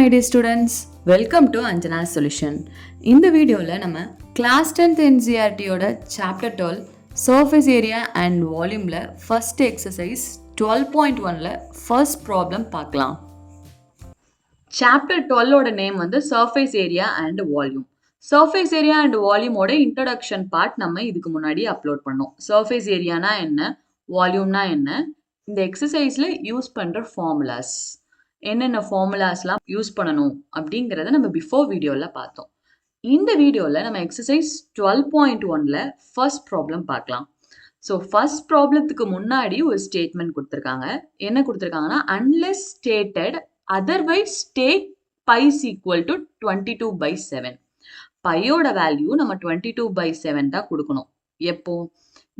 my dear students, welcome to Anjana's Solution. In the video, நம்ம class 10th NCERT ஓட chapter 12 surface area and volumeல first exercise 12.1ல first problem பார்க்கலாம். Chapter 12 ஓட name வந்து surface area and volume. Surface area and volume ஓட introduction part நம்ம இதுக்கு முன்னாடி upload பண்ணோம். Surface areaனா என்ன, volumeனா என்ன, இந்த exerciseல யூஸ் பண்ற formulas. என்னென்ன ஃபார்முலாஸ்லாம் யூஸ் பண்ணணும் அப்படிங்கிறத நம்ம பிஃபோர் வீடியோவில் பார்த்தோம். இந்த வீடியோவில் நம்ம எக்ஸசைஸ் 12.1ல ஃபர்ஸ்ட் ப்ராப்ளம் பார்க்கலாம். ஸோ ஃபர்ஸ்ட் ப்ராப்ளத்துக்கு முன்னாடி ஒரு ஸ்டேட்மெண்ட் கொடுத்துருக்காங்க. என்ன கொடுத்துருக்காங்கன்னா, unless stated otherwise take pi equal to 22/7. பையோட வேல்யூ நம்ம 22/7 தான் கொடுக்கணும். எப்போ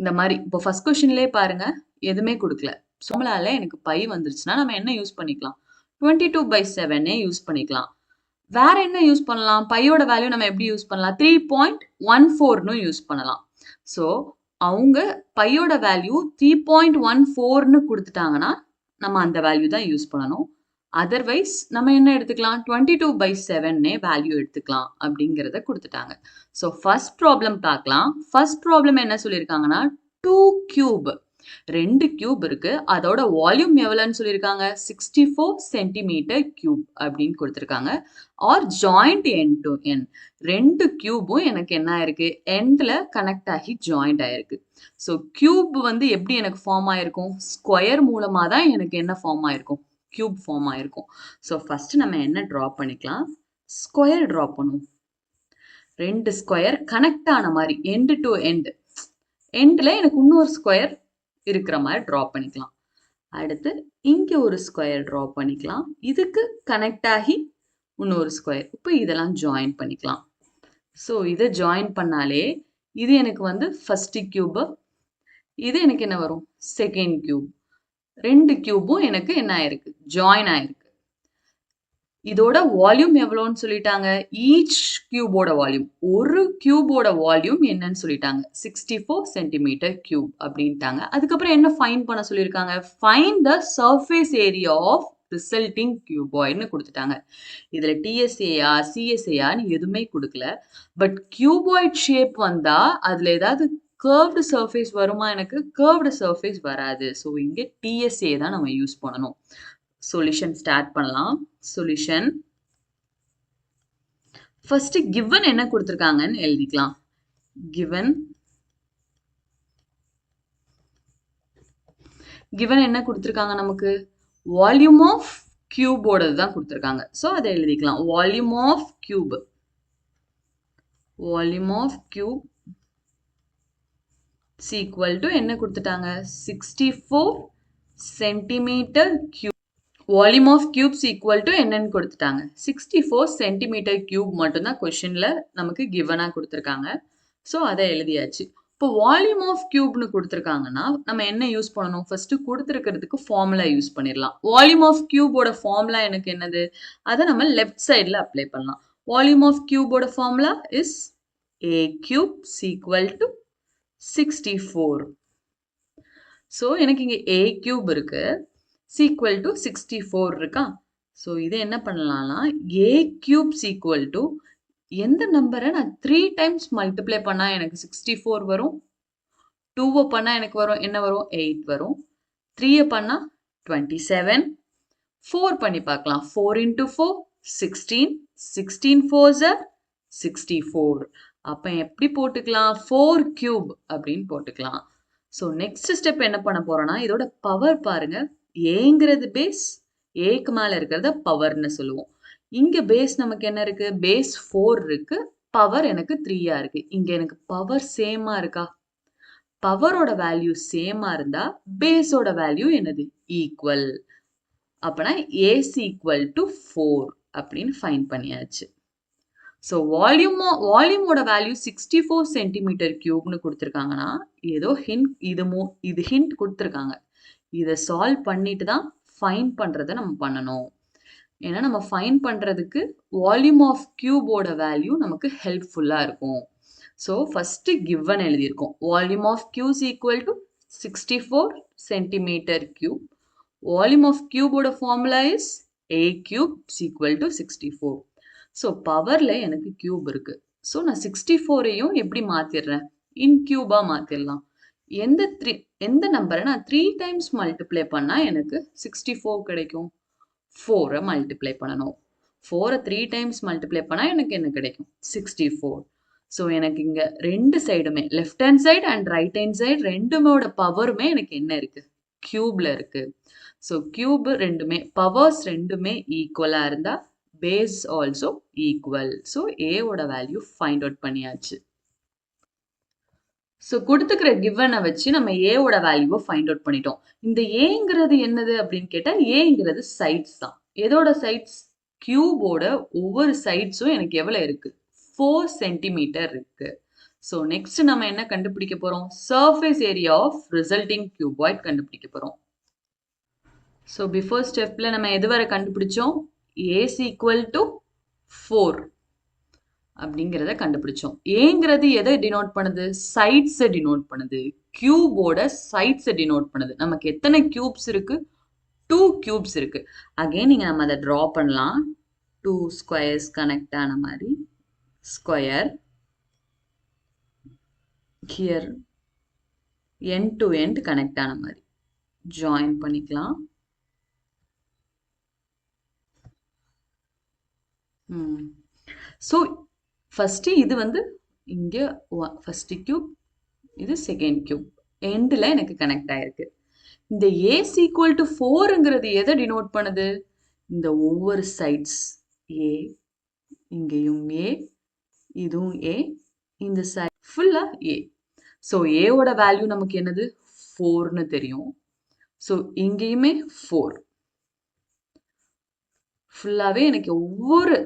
இந்த மாதிரி இப்போ ஃபர்ஸ்ட் கொஸ்டின்லேயே பாருங்க, எதுவுமே கொடுக்கல. ஃபார்முலால எனக்கு பை வந்துருச்சுன்னா நம்ம என்ன யூஸ் பண்ணிக்கலாம், 22/7 யூஸ் பண்ணிக்கலாம். வேற என்ன யூஸ் பண்ணலாம், பையோட வேல்யூ நம்ம எப்படி யூஸ் பண்ணலாம், 3.14 யூஸ் பண்ணலாம். ஸோ அவங்க பையோட வேல்யூ 3.14 கொடுத்துட்டாங்கன்னா நம்ம அந்த வேல்யூ தான் யூஸ் பண்ணணும். அதர்வைஸ் நம்ம என்ன எடுத்துக்கலாம், 22/7 வேல்யூ எடுத்துக்கலாம் அப்படிங்கிறத கொடுத்துட்டாங்க. ஸோ ஃபர்ஸ்ட் ப்ராப்ளம் பார்க்கலாம். ஃபர்ஸ்ட் ப்ராப்ளம் என்ன சொல்லியிருக்காங்கன்னா, 2 கியூப், 2 கியூப் இருக்கு, அதோட வால்யூம் எவ்வளவுன்னு சொல்லியிருக்காங்க, 64 சென்டிமீட்டர் கியூப் அப்படின்னு கொடுத்துருக்காங்க. Are joined end to end, 2 கியூபும் எனக்கு என்ன ஆயிருக்கு, எண்ட்ல கனெக்ட் ஆகி ஜாயிண்ட் ஆயிருக்கு. ஸோ கியூப் வந்து எப்படி எனக்கு ஃபார்ம் ஆயிருக்கும், ஸ்கொயர் மூலமா தான் எனக்கு என்ன ஃபார்ம் ஆயிருக்கும், கியூப் ஃபார்ம் ஆயிருக்கும். ஸோ ஃபர்ஸ்ட் நம்ம என்ன ட்ரா பண்ணிக்கலாம், ஸ்கொயர் ட்ரா பண்ணுவோம். 2 ஸ்கொயர் கனெக்ட் ஆன மாதிரி எண்ட் டு எண்ட், எண்ட்ல எனக்கு இன்னொரு ஸ்கொயர் இருக்கிற மாதிரி ட்ரா பண்ணிக்கலாம். அடுத்து இங்க ஒரு ஸ்கொயர் ட்ரா பண்ணிக்கலாம், இதுக்கு கனெக்ட் ஆகி இன்னொரு ஸ்கொயர். இப்போ இதெல்லாம் ஜாயின் பண்ணிக்கலாம். ஸோ இதை ஜாயின் பண்ணாலே இது எனக்கு வந்து ஃபர்ஸ்ட் கியூப், இது எனக்கு என்ன வரும், செகண்ட் கியூப். 2 கியூபும் எனக்கு என்ன ஆயிருக்கு, ஜாயின் ஆயிருக்கு. இதோட வால்யூம் எவ்வளோன்னு சொல்லிட்டாங்க, ஈச் கியூபோட வால்யூம், ஒரு கியூபோட வால்யூம் என்னன்னு சொல்லிட்டாங்க, 64 சென்டிமீட்டர் கியூப் அப்படின்ட்டாங்க. அதுக்கப்புறம் என்ன ஃபைண்ட் பண்ண சொல்லியிருக்காங்க, find the surface area of resulting கியூபாய்டுன்னு கொடுத்துட்டாங்க. இதுல டிஎஸ்ஏயா சிஎஸ்ஏயான்னு எதுவுமே கொடுக்கல. பட் கியூபாய்ட் ஷேப் வந்தா அதுல ஏதாவது கர்வ்டு சர்ஃபேஸ் வருமா, எனக்கு கர்வ்டு சர்ஃபேஸ் வராது. ஸோ இங்க டிஎஸ்ஏ தான் நம்ம யூஸ் பண்ணணும். சொல்யூஷன் ஸ்டார்ட் பண்ணலாம். சொல்யூஷன் ஃபர்ஸ்ட் given என்ன கொடுத்திருக்காங்கன்னு எழுதிக்கலாம். given என்ன கொடுத்திருக்காங்க, நமக்கு வால்யூம் ஆஃப் கியூபோட தான் கொடுத்திருக்காங்க. ஸோ அதை எழுதிக்கலாம். Volume of cube, equal to என்ன கொடுத்துட்டாங்க, 64 centimetre cube. Volume of cubes equal to என்னன்னு கொடுத்துட்டாங்க, 64 சென்டிமீட்டர் கியூப் மட்டும்தான் கொஸ்டின்ல நமக்கு கிவனா கொடுத்துருக்காங்க. ஸோ அதை எழுதியாச்சு. இப்போ வால்யூம் ஆஃப் கியூப்னு கொடுத்துருக்காங்கன்னா நம்ம என்ன யூஸ் பண்ணணும், ஃபர்ஸ்ட் கொடுத்துருக்கிறதுக்கு ஃபார்முலா யூஸ் பண்ணிடலாம். வால்யூம் ஆஃப் கியூபோட ஃபார்முலா எனக்கு என்னது, அதை நம்ம லெஃப்ட் சைடில் அப்ளை பண்ணலாம். வால்யூம் ஆஃப் கியூபோட formula is a cube equal to 64. So எனக்கு இங்கே a கியூப் இருக்கு, ஈக்குவல் டு 64 இருக்கா. ஸோ இது என்ன பண்ணலாம்னா, a கியூப் ஈக்குவல் டு எந்த நம்பரை நான் 3 டைம்ஸ் மல்டிப்ளை பண்ணா எனக்கு 64 வரும், 2 பண்ணா எனக்கு வரும் என்ன வரும், 8 வரும், 3 பண்ணா 27, 4 பண்ணி பார்க்கலாம், 4 into 4 16, 16 4s are 64. அப்ப எப்படி போட்டுக்கலாம், 4 கியூப் அப்படின்னு போட்டுக்கலாம். ஸோ நெக்ஸ்ட் ஸ்டெப் என்ன பண்ண போறோம்னா, இதோட பவர் பாருங்க, ஏங்கிறது பேஸ், ஏக்கு மேல இருக்கிறத பவர்னு சொல்லுவோம். இங்க பேஸ் நமக்கு என்ன இருக்கு, பேஸ் 4 இருக்கு, பவர் எனக்கு 3 இருக்கு. இங்க எனக்கு பவர் சேமா இருக்கா, பவரோட வேல்யூ சேமா இருந்தா பேஸோட வேல்யூ என்னது, ஈக்குவல். அப்பனா ஏசி ஈக்குவல் டு 4 அப்படின்னு ஃபைண்ட் பண்ணியாச்சு. ஸோ வால்யூமோட வேல்யூ 64 சென்டிமீட்டர் கியூப்னு கொடுத்துருக்காங்கன்னா ஏதோ ஹிண்ட், இது ஹிண்ட் கொடுத்துருக்காங்க. இதை சால்வ் பண்ணிட்டு தான் ஃபைண்ட் பண்றதை நம்ம பண்ணணும். ஏன்னா நம்ம ஃபைண்ட் பண்றதுக்கு வால்யூம் ஆஃப் கியூபோட வேல்யூ நமக்கு ஹெல்ப்ஃபுல்லா இருக்கும். ஸோ ஃபர்ஸ்ட் given எழுதியிருக்கோம், volume of cubes equal to 64 centimetre cube. Volume of கியூபோட formula is a cube is equal to 64. So பவரில் எனக்கு கியூப் இருக்கு. ஸோ நான் 64ஐயும் எப்படி மாற்றிடுறேன்? இன் கியூபாக மாற்றிடலாம். எந்த நம்பரை நான் 3 டைம்ஸ் மல்டிப்ளை பண்ணால் எனக்கு 64 கிடைக்கும்? 4ஐ மல்டிப்ளை பண்ணணும். 4ஐ 3 டைம்ஸ் மல்டிப்ளை பண்ணால் எனக்கு என்ன கிடைக்கும்? 64. ஸோ எனக்கு இங்கே ரெண்டு சைடுமே left hand side and right hand side ரெண்டுமோட பவருமே எனக்கு என்ன இருக்கு? கியூப்ல இருக்கு. ஸோ கியூப் ரெண்டுமே பவர்ஸ் ரெண்டுமே ஈக்குவலாக இருந்தால் பேஸ் ஆல்சோ ஈக்குவல். ஸோ ஏவோட வேல்யூ ஃபைண்ட் அவுட் பண்ணியாச்சு. ஸோ கொடுத்துக்கிற கிவனை வச்சு நம்ம ஏவோட வேல்யூவை ஃபைண்ட் அவுட் பண்ணிட்டோம். இந்த ஏங்கிறது என்னது அப்படின்னு கேட்டால் ஏங்கிறது சைட்ஸ் தான். எதோட சைட்ஸ்? கியூபோட ஒவ்வொரு சைட்ஸும் எனக்கு எவ்வளோ இருக்கு? 4 சென்டிமீட்டர் இருக்கு. ஸோ நெக்ஸ்ட் நம்ம என்ன கண்டுபிடிக்க போறோம்? Surface area of resulting cuboid கண்டுபிடிக்க போறோம். ஸோ பிஃபோர் ஸ்டெப்ல நம்ம எதுவரை கண்டுபிடிச்சோம்? ஏஸ் ஈக்குவல் டு 4 அப்படிங்கிறத கண்டுபிடிச்சோம். ஏங்கிறது எதை டினோட் பண்ணுது? சைட்ஸை டினோட் பண்ணுது. கியூபோட சைட்ஸை டினோட் பண்ணுது. நமக்கு எத்தனை கியூப்ஸ் இருக்கு? 2 கியூப்ஸ் இருக்கு. அகைன் நீங்க நம்ம அதை ட்ரா பண்ணலாம். 2 ஸ்கொயர்ஸ் கனெக்ட் ஆன மாதிரி square here end to end connect ஆன மாதிரி ஜாயின் பண்ணிக்கலாம். ஸோ ஃபர்ஸ்ட் இது வந்து இங்கே ஃபர்ஸ்ட் கியூப், இது செகண்ட் கியூப், எண்டில் எனக்கு கனெக்ட் ஆயிருக்கு. இந்த ஏஸ் ஈக்குவல் டு 4ங்கிறது எதை டினோட் பண்ணுது? இந்த ஒவ்வொரு சைட்ஸ் ஏ, இங்கேயும் ஏ, இதுவும் ஏ, இந்த சைட் ஃபுல்லா ஏ. ஸோ ஏவோட வேல்யூ நமக்கு என்னது? 4ன்னு தெரியும். ஸோ இங்கேயுமே 4. ஃபுல்லாவே எனக்கு ஒவ்வொரு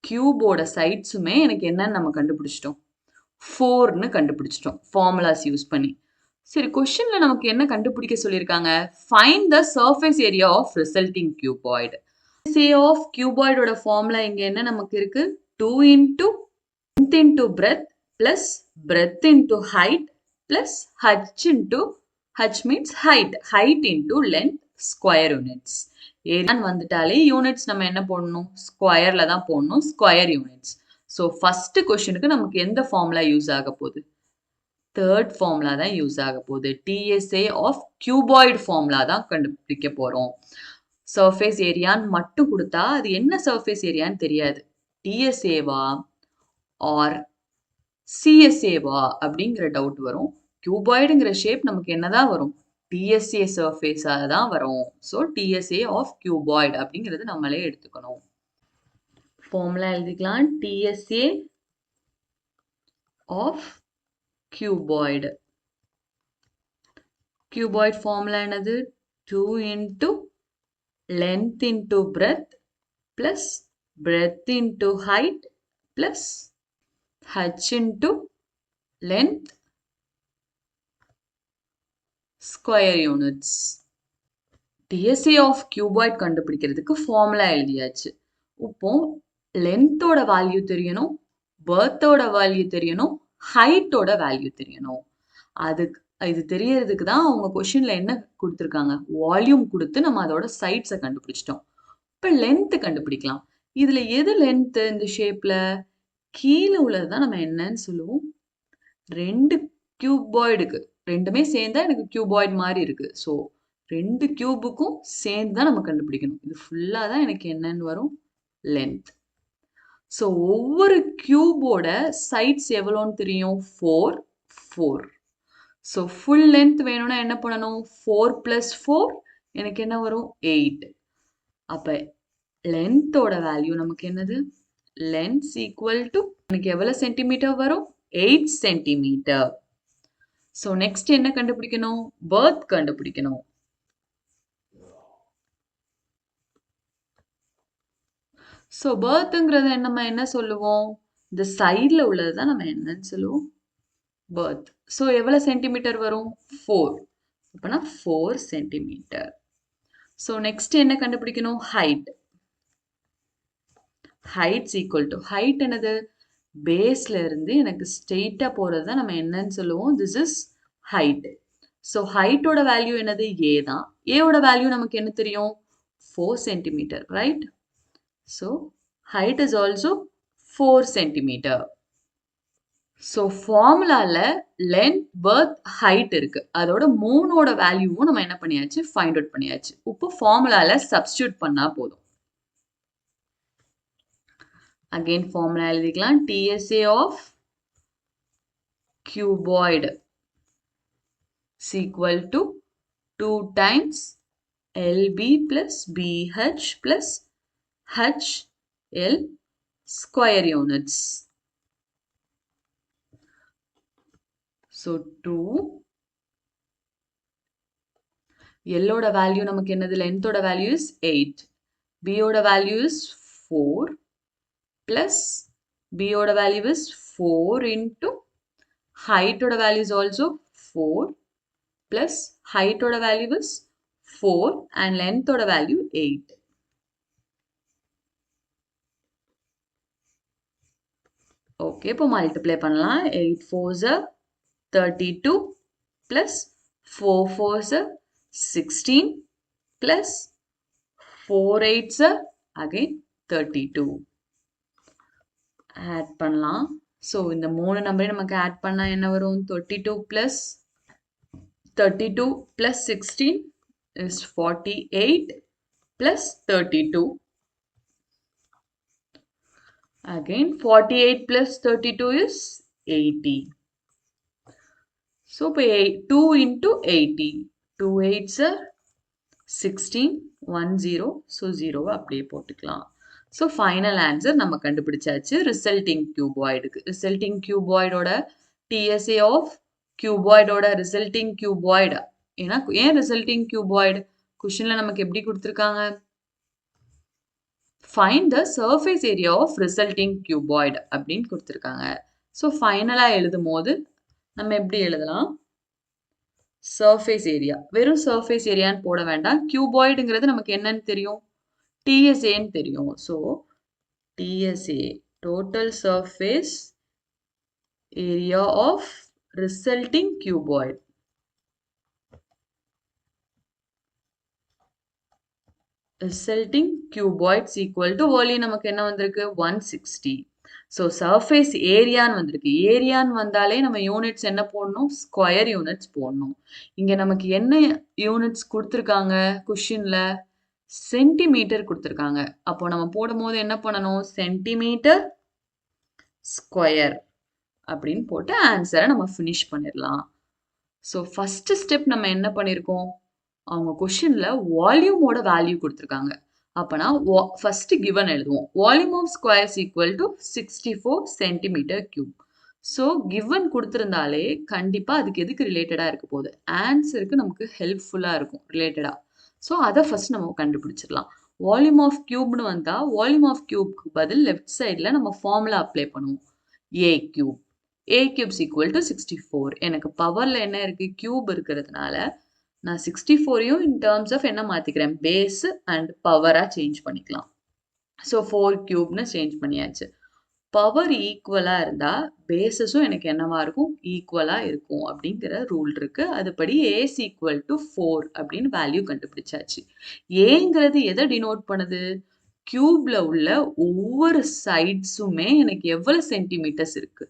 கியூபோட சைட்ஸுமே எனக்கு என்னன்னு நம்ம கண்டுபிடிச்சிட்டோம்? 4ன்னு கண்டுபிடிச்சிட்டோம் ஃபார்முலாஸ் யூஸ் பண்ணி. சரி, கொஸ்டின்ல நமக்கு என்ன கண்டுபிடிக்க சொல்லியிருக்காங்க? Find the surface area of resulting cuboid. Area of கியூபாய்டோட ஃபார்முலா இங்க என்ன நமக்கு இருக்கு? 2 into length into breadth plus breadth into height plus h into h means height into length square units. ஏரியான்னு வந்துட்டாலே யூனிட்ஸ் நம்ம என்ன போடணும்? ஸ்கொயர்ல தான் போடணும், ஸ்கொயர் யூனிட்ஸ். ஸோ ஃபர்ஸ்ட் கொஸ்டினுக்கு நமக்கு எந்த ஃபார்முலா யூஸ் ஆக போகுது? தேர்ட் ஃபார்முலா தான் யூஸ் ஆக போகுது. டிஎஸ்ஏ ஆஃப் கியூபாய்டு ஃபார்முலா தான் கண்டுபிடிக்க போறோம். சர்ஃபேஸ் ஏரியான்னு மட்டும் கொடுத்தா அது என்ன சர்ஃபேஸ் ஏரியான்னு தெரியாது. டிஎஸ்ஏவா ஆர் சிஎஸ்ஏவா அப்படிங்கிற டவுட் வரும். கியூபாய்டுங்கிற ஷேப் நமக்கு என்னதான் வரும்? டிஎஸ்ஏ சர்ஃபேஸாக தான் வரும். ஸோ டிஎஸ்ஏ ஆஃப் கியூபாய்டு அப்படிங்கிறது நம்மளே எடுத்துக்கணும். ஃபார்முலா எழுதிக்கலாம். TSA of cuboid. Cuboid formula என்னது? 2 into length into breadth plus breadth into height plus h into length square units. TSA of cuboid கண்டுபிடிக்கிறதுக்கு ஃபார்முலா எழுதியாச்சு. இப்போ லென்த்தோட வேல்யூ தெரியணும், பர்த்தோட வேல்யூ தெரியணும், ஹைட்டோட வேல்யூ தெரியணும். இது தெரியறதுக்கு தான் அவங்க கொஸ்டின்ல என்ன கொடுத்துருக்காங்க? வால்யூம் கொடுத்து நம்ம அதோட சைட்ஸை கண்டுபிடிச்சிட்டோம். இப்போ லென்த் கண்டுபிடிக்கலாம். இதுல எது லென்த்? இந்த ஷேப்ல கீழே உள்ளது தான் நம்ம என்னன்னு சொல்லுவோம்? ரெண்டு கியூபாய்டுக்கு ரெண்டுமே சேர்ந்தா எனக்கு கியூபாய்டு மாதிரி இருக்கு. ஸோ ரெண்டு கியூபுக்கும் சேர்ந்து தான் நம்ம கண்டுபிடிக்கணும். இது ஃபுல்லாக தான் எனக்கு என்னன்னு வரும்? லென்த். ஸோ ஒவ்வொரு கியூபோட சைட்ஸ் எவ்வளோன்னு தெரியும்? 4. ஸோ ஃபுல் லென்த் வேணும்னா என்ன பண்ணணும்? 4 + 4 எனக்கு என்ன வரும்? 8. அப்போ லென்த்தோட வேல்யூ நமக்கு என்னது? லென்த் ஈக்குவல் டு எனக்கு எவ்வளோ சென்டிமீட்டர் வரும்? 8 சென்டிமீட்டர். ஸோ நெக்ஸ்ட் என்ன கண்டுபிடிக்கணும்? பர்த் கண்டுபிடிக்கணும். ஸோ பர்த்ங்கிறத நம்ம என்ன சொல்லுவோம்? இந்த சைடில் உள்ளது தான் நம்ம என்னன்னு சொல்லுவோம்? பர்த். ஸோ எவ்வளோ சென்டிமீட்டர் வரும்? 4. அப்போனா 4 சென்டிமீட்டர். ஸோ நெக்ஸ்ட் என்ன கண்டுபிடிக்கணும்? Height. Heights equal to height என்னது? பேஸ்ல இருந்து எனக்கு ஸ்ட்ரெயிட்டா போறது தான் நம்ம என்னன்னு சொல்லுவோம்? This is height. ஸோ ஹைட்டோட வேல்யூ என்னது? ஏ தான். ஏவோட வேல்யூ நமக்கு என்ன தெரியும்? 4 centimeter, right? So height is also 4 centimeter. So ஃபார்முலால லென்த், பர்த், ஹைட் இருக்கு. அதோட 3ஓட வேல்யூவும் நம்ம என்ன பண்ணியாச்சு? ஃபைண்ட் அவுட் பண்ணியாச்சு. இப்போ ஃபார்முலால சப்ஸ்டிட்யூட் பண்ணா போதும். அகைன் ஃபார்முலா எழுதிக்கலாம். TSA of cuboid is equal to 2 times LB plus BH plus HL square units. So 2 L ஓட வேல்யூ நமக்கு என்னது? லென்த் ஓட வேல்யூ இஸ் 8. B ஓட வேல்யூ இஸ் 4 plus B ஓட வேல்யூ இஸ் 4 into height ஓட value is also 4 plus height ஓட value is 4 and length ஓட value 8. Okay, இப்போ மல்டிப்ளை பண்ணலாம். 8 4s are 32 plus 4 4s are 16 plus 4 8s are again 32. Add பண்ணலாம். So இந்த 3 நம்பரையும் நமக்கு ஆட் பண்ணா என்ன வரும்? 32 plus 16 is 48 plus 32. Again 48 plus 32 is 80. So 2 into 80. 2 8s are 16, 1 0. So 0 அப்படியே போட்டுக்கலாம். ஸோ ஃபைனல் ஆன்சர் நம்ம கண்டுபிடிச்சாச்சு ரிசல்ட்டிங் கியூபாய்டுக்கு. ரிசல்ட்டிங் கியூபாய்டோட TSA ஆஃப் கியூபாய்டோட ரிசல்ட்டிங் கியூபாய்டு. ஏன் ரிசல்ட்டிங் கியூபாய்டு? கொஷின்ல நமக்கு எப்படி கொடுத்துருக்காங்க? Find the surface area of resulting cuboid அப்படின்னு கொடுத்துருக்காங்க. ஸோ ஃபைனலாக எழுதும் போது நம்ம எப்படி எழுதலாம்? சர்ஃபேஸ் ஏரியா, வெறும் சர்ஃபேஸ் ஏரியான்னு போட வேண்டாம். கியூபாய்டுங்கிறது நமக்கு என்னன்னு தெரியும்? TSAன்னு தெரியும். So TSA total surface area of resulting cuboid. Resulting cuboid is equal to early நமக்கு என்ன வந்திருக்கு? 160. ஸோ சர்ஃபேஸ் ஏரியான்னு வந்திருக்கு. ஏரியான்னு வந்தாலே நம்ம யூனிட்ஸ் என்ன போடணும்? ஸ்கொயர் யூனிட்ஸ் போடணும். இங்கே நமக்கு என்ன யூனிட்ஸ் கொடுத்துருக்காங்க? கொஷின்ல சென்டிமீட்டர் கொடுத்துருக்காங்க. அப்போ நம்ம போடும்போது என்ன பண்ணணும்? சென்டிமீட்டர் ஸ்கொயர் அப்படின்னு போட்டு ஆன்சரை நம்ம ஃபினிஷ் பண்ணிடலாம். ஸோ ஃபர்ஸ்ட் ஸ்டெப் நம்ம என்ன பண்ணியிருக்கோம்? அவங்க கொஷின்ல வால்யூமோட வேல்யூ கொடுத்துருக்காங்க. அப்போனா ஃபர்ஸ்ட் கிவன் எழுதுவோம். Volume of squares equal to 64 centimetre cube. So given கொடுத்துருந்தாலே கண்டிப்பாக அதுக்கு எதுக்கு ரிலேட்டடாக இருக்க போகுது? ஆன்சருக்கு நமக்கு ஹெல்ப்ஃபுல்லாக இருக்கும் ரிலேட்டடாக. ஸோ அதை ஃபர்ஸ்ட் நம்ம கண்டுபிடிச்சிடலாம். வால்யூம் ஆஃப் கியூப்னு வந்தால் வால்யூம் ஆஃப் கியூப்க்கு பதில் லெஃப்ட் சைடில் நம்ம ஃபார்முலா அப்ளை பண்ணுவோம். A cube. A cubes equal to 64. எனக்கு பவரில் என்ன இருக்குது? கியூப் இருக்கிறதுனால நான் 64யும் இன் டேர்ம்ஸ் ஆஃப் என்ன மாற்றிக்கிறேன்? பேஸு அண்ட் பவராக சேஞ்ச் பண்ணிக்கலாம். ஸோ 4 கியூப்னு சேஞ்ச் பண்ணியாச்சு. பவர் ஈக்குவலாக இருந்தால் பேசஸும் எனக்கு என்னவா இருக்கும்? ஈக்குவலாக இருக்கும் அப்படிங்கிற ரூல் இருக்குது. அதுபடி ஏஸ் ஈக்குவல் டு 4 அப்படின்னு வேல்யூ கண்டுபிடிச்சாச்சு. ஏங்கிறது எதை டினோட் பண்ணுது? கியூப்ல உள்ள ஒவ்வொரு சைட்ஸுமே எனக்கு எவ்வளவு சென்டிமீட்டர்ஸ் இருக்கு?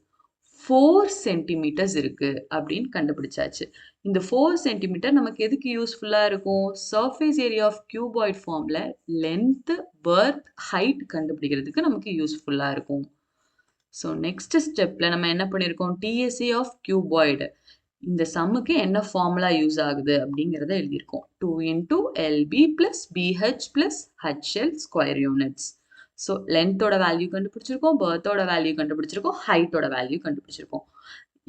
4 சென்டிமீட்டர்ஸ் இருக்கு அப்படின்னு கண்டுபிடிச்சாச்சு. இந்த 4 சென்டிமீட்டர் நமக்கு எதுக்கு யூஸ்ஃபுல்லாக இருக்கும்? சர்ஃபேஸ் ஏரியா ஆஃப் கியூபாய்ட் ஃபார்ம்ல லென்த், பர்த், ஹைட் கண்டுபிடிக்கிறதுக்கு நமக்கு யூஸ்ஃபுல்லாக இருக்கும். ஸோ நெக்ஸ்ட் ஸ்டெப்பில் நம்ம என்ன பண்ணியிருக்கோம்? TSA ஆஃப் கியூபாய்டு இந்த சம்முக்கு என்ன ஃபார்முலா யூஸ் ஆகுது அப்படிங்கிறத எழுதியிருக்கோம். 2 into LB plus BH plus HL square units. So லென்த்தோட வேல்யூ கண்டுபிடிச்சிருக்கோம், பர்த்தோட வேல்யூ கண்டுபிடிச்சிருக்கோம், ஹைட்டோட வேல்யூ கண்டுபிடிச்சிருக்கோம்.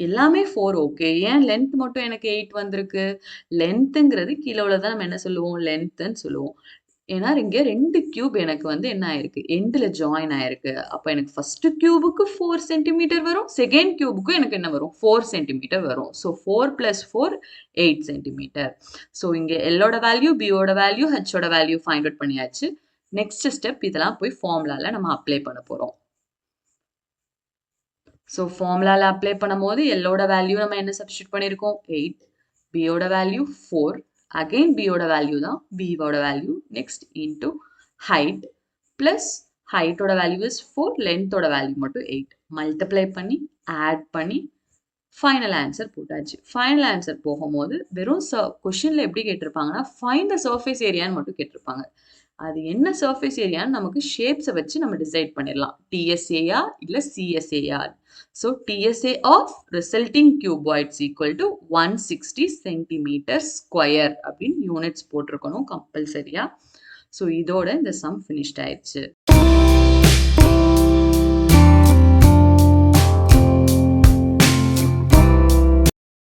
எல்லாமே 4 ஓகே. ஏன் லென்த் மட்டும் எனக்கு 8 வந்திருக்கு? லென்த்துங்கிறது கீழே உள்ளதான் நம்ம என்ன சொல்லுவோம்? லென்த்துன்னு சொல்லுவோம். ஏன்னா இங்கே 2 கியூப் எனக்கு வந்து என்ன ஆயிருக்கு? எண்டில் ஜாயின் ஆயிருக்கு. அப்போ எனக்கு ஃபர்ஸ்ட் கியூபுக்கு 4 சென்டிமீட்டர் வரும், செகண்ட் கியூபுக்கும் எனக்கு என்ன வரும்? 4 சென்டிமீட்டர் வரும். So 4 + 4 8 centimetre. ஸோ இங்கே எல்லோட வேல்யூ, பியோட வேல்யூ, ஹெச்சோட வேல்யூ ஃபைண்ட் அவுட் பண்ணியாச்சு. நெக்ஸ்ட் ஸ்டெப் இதெல்லாம் போய் ஃபார்முலால நம்ம அப்ளை பண்ண போகிறோம். ஸோ ஃபார்முலால அப்ளை பண்ணும்போது எல்லோட வேல்யூ நம்ம என்ன சப்ஸ்டியூட் பண்ணியிருக்கோம்? 8, பியோட வேல்யூ 4, அகைன் பியோட வேல்யூ தான் பியோட value next into height plus ஹைட்டோட வேல்யூ இஸ் 4 லென்த்தோட வேல்யூ மட்டும் 8 மல்டிப்ளை பண்ணி ஆட் பண்ணி ஃபைனல் ஆன்சர் போட்டாச்சு. ஃபைனல் ஆன்சர் போகும்போது வெறும் கொஷினில் எப்படி கேட்டிருப்பாங்கன்னா ஃபைண்ட் த சர்ஃபேஸ் ஏரியான்னு மட்டும் கேட்டிருப்பாங்க. அது என்ன சர்ஃபேஸ் ஏரியான்னு நமக்கு ஷேப்ஸை வச்சு நம்ம டிசைட் பண்ணிடலாம். டிஎஸ்ஏயா இல்லை சிஎஸ்ஏயா. So TSA of resulting cuboids equal to 160 centimetre square அப்படின்னு யூனிட்ஸ் போட்டிருக்கணும் கம்பல்சரியா. ஸோ இதோட இந்த சம் ஃபினிஷ்ட் ஆயிடுச்சு.